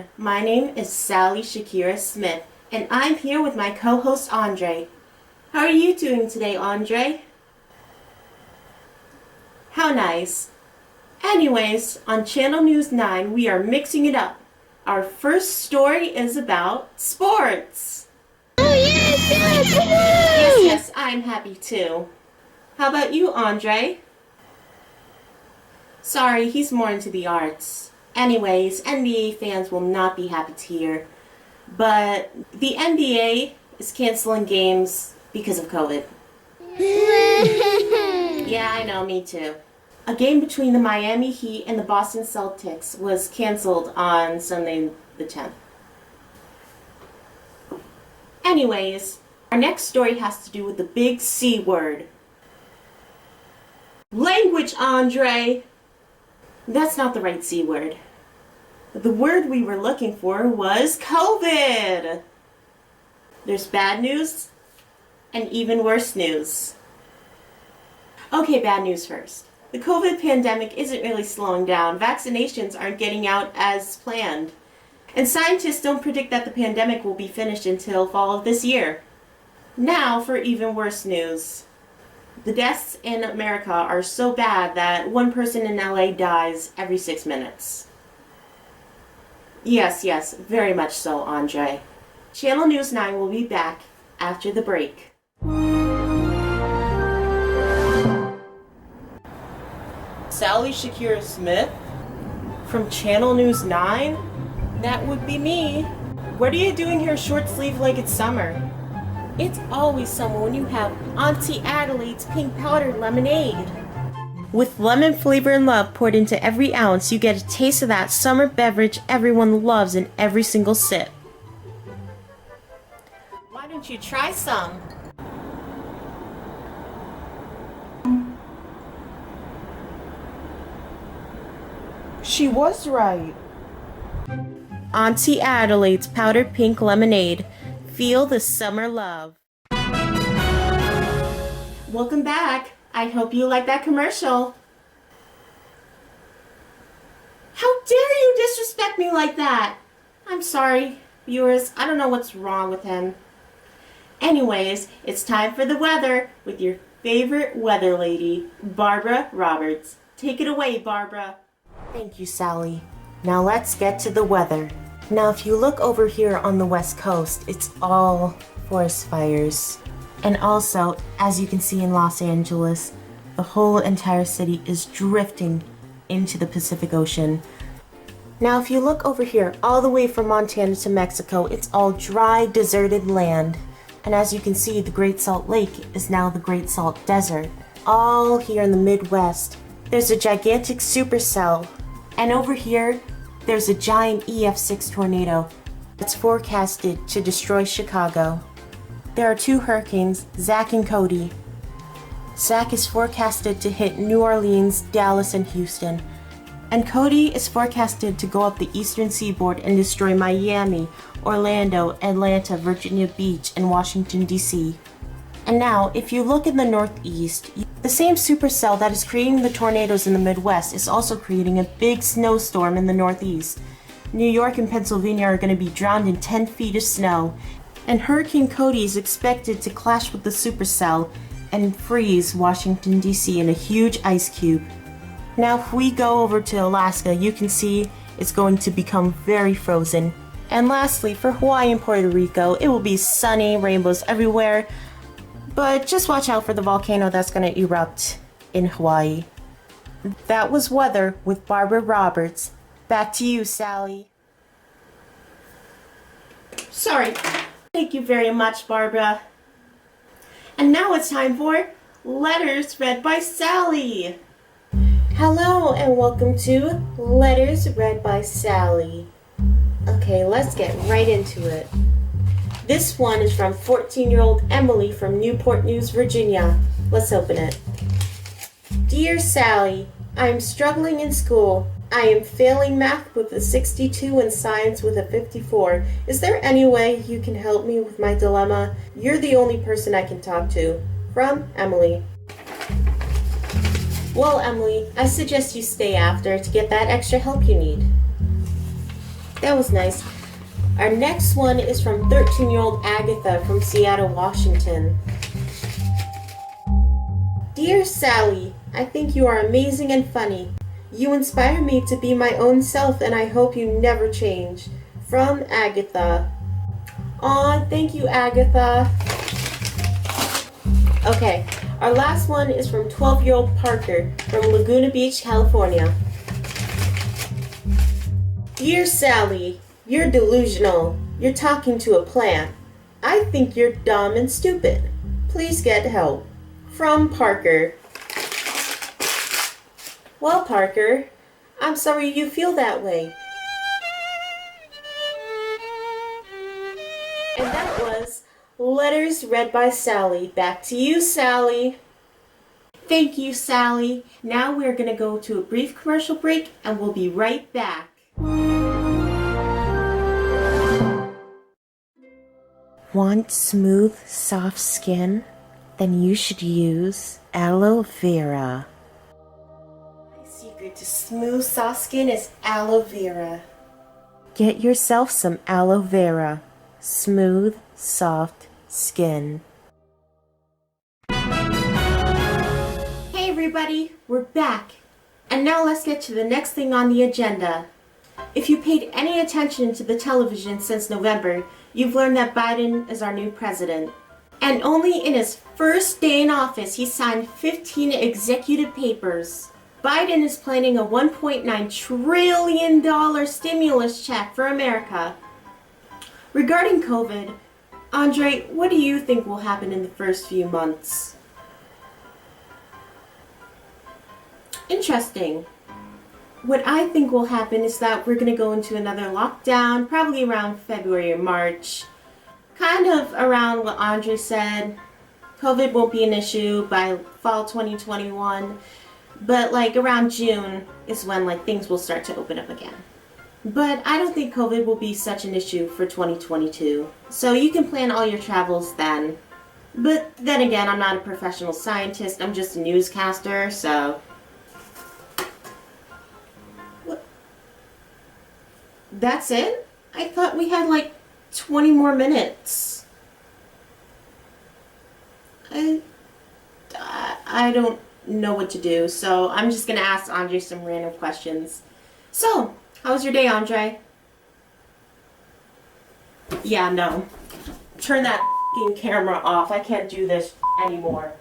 everyone, my name is Sally Shakira Smith, and I'm here with my co-host Andre. How are you doing today, Andre? How nice. Anyways, on Channel News 9, we are mixing it up. Our first story is about sports. Oh, yes, yes, Yes, I'm happy too. How about you, Andre? Sorry, he's more into the arts. Anyways, NBA fans will not be happy to hear, but the NBA is canceling games because of COVID. Yeah, I know, me too. A game between the Miami Heat and the Boston Celtics was canceled on Sunday the 10th. Anyways, our next story has to do with the big C word. Language, Andre! That's not the right C word. The word we were looking for was COVID! There's bad news and even worse news. Okay, bad news first. The COVID pandemic isn't really slowing down. Vaccinations aren't getting out as planned. And scientists don't predict that the pandemic will be finished until fall of this year. Now for even worse news. The deaths in America are so bad that one person in LA dies every 6 minutes. Yes, very much so, Andre. Channel News 9 will be back after the break. Sally Shakira Smith from Channel News 9? That would be me. What are you doing here short sleeve like it's summer? It's always summer when you have Auntie Adelaide's pink powdered lemonade. With lemon flavor and love poured into every ounce, you get a taste of that summer beverage everyone loves in every single sip. Why don't you try some? She was right. Auntie Adelaide's powdered pink lemonade. Feel the summer love. Welcome back. I hope you like that commercial. How dare you disrespect me like that? I'm sorry, viewers. I don't know what's wrong with him. Anyways, it's time for the weather with your favorite weather lady, Barbara Roberts. Take it away, Barbara. Thank you, Sally. Now let's get to the weather. Now if you look over here on the west coast, it's all forest fires. And also, as you can see in Los Angeles, the whole entire city is drifting into the Pacific Ocean. Now if you look over here, all the way from Montana to Mexico, it's all dry, deserted land. And as you can see, the Great Salt Lake is now the Great Salt Desert. All here in the Midwest, there's a gigantic supercell. And over here, there's a giant EF6 tornado that's forecasted to destroy Chicago. There are 2 hurricanes, Zach and Cody. Zach is forecasted to hit New Orleans, Dallas, and Houston. And Cody is forecasted to go up the eastern seaboard and destroy Miami, Orlando, Atlanta, Virginia Beach, and Washington, D.C. And now, if you look in the northeast, the same supercell that is creating the tornadoes in the Midwest is also creating a big snowstorm in the northeast. New York and Pennsylvania are going to be drowned in 10 feet of snow, and Hurricane Cody is expected to clash with the supercell and freeze Washington, D.C. in a huge ice cube. Now, if we go over to Alaska, you can see it's going to become very frozen. And lastly, for Hawaii and Puerto Rico, it will be sunny, rainbows everywhere. But just watch out for the volcano that's going to erupt in Hawaii. That was weather with Barbara Roberts. Back to you, Sally. Sorry. Thank you very much, Barbara. And now it's time for Letters Read by Sally. Hello and welcome to Letters Read by Sally. Okay, let's get right into it. This one is from 14-year-old Emily from Newport News, Virginia. Let's open it. Dear Sally, I am struggling in school. I am failing math with a 62 and science with a 54. Is there any way you can help me with my dilemma? You're the only person I can talk to. From Emily. Well, Emily, I suggest you stay after to get that extra help you need. That was nice. Our next one is from 13-year-old Agatha from Seattle, Washington. Dear Sally, I think you are amazing and funny. You inspire me to be my own self and I hope you never change. From Agatha. Aw, thank you, Agatha. Okay, our last one is from 12-year-old Parker from Laguna Beach, California. Dear Sally, you're delusional. You're talking to a plant. I think you're dumb and stupid. Please get help. From Parker. Well, Parker, I'm sorry you feel that way. And that was Letters Read by Sally. Back to you, Sally. Thank you, Sally. Now we're going to go to a brief commercial break and we'll be right back. Want smooth, soft skin? Then you should use aloe vera. My secret to smooth, soft skin is aloe vera. Get yourself some aloe vera. Smooth, soft skin. Hey everybody, we're back. And now let's get to the next thing on the agenda. If you paid any attention to the television since November, you've learned that Biden is our new president. And only in his first day in office, he signed 15 executive papers. Biden is planning a $1.9 trillion stimulus check for America. Regarding COVID, Andre, what do you think will happen in the first few months? Interesting. What I think will happen is that we're going to go into another lockdown, probably around February or March. Kind of around what Andre said. COVID won't be an issue by fall 2021. But like around June is when like things will start to open up again. But I don't think COVID will be such an issue for 2022. So you can plan all your travels then. But then again, I'm not a professional scientist. I'm just a newscaster, so... What? That's it? I thought we had like 20 more minutes. I don't know what to do, so I'm just gonna ask Andre some random questions. So, how was your day, Andre? Yeah, no. Turn that f***ing camera off. I can't do this anymore.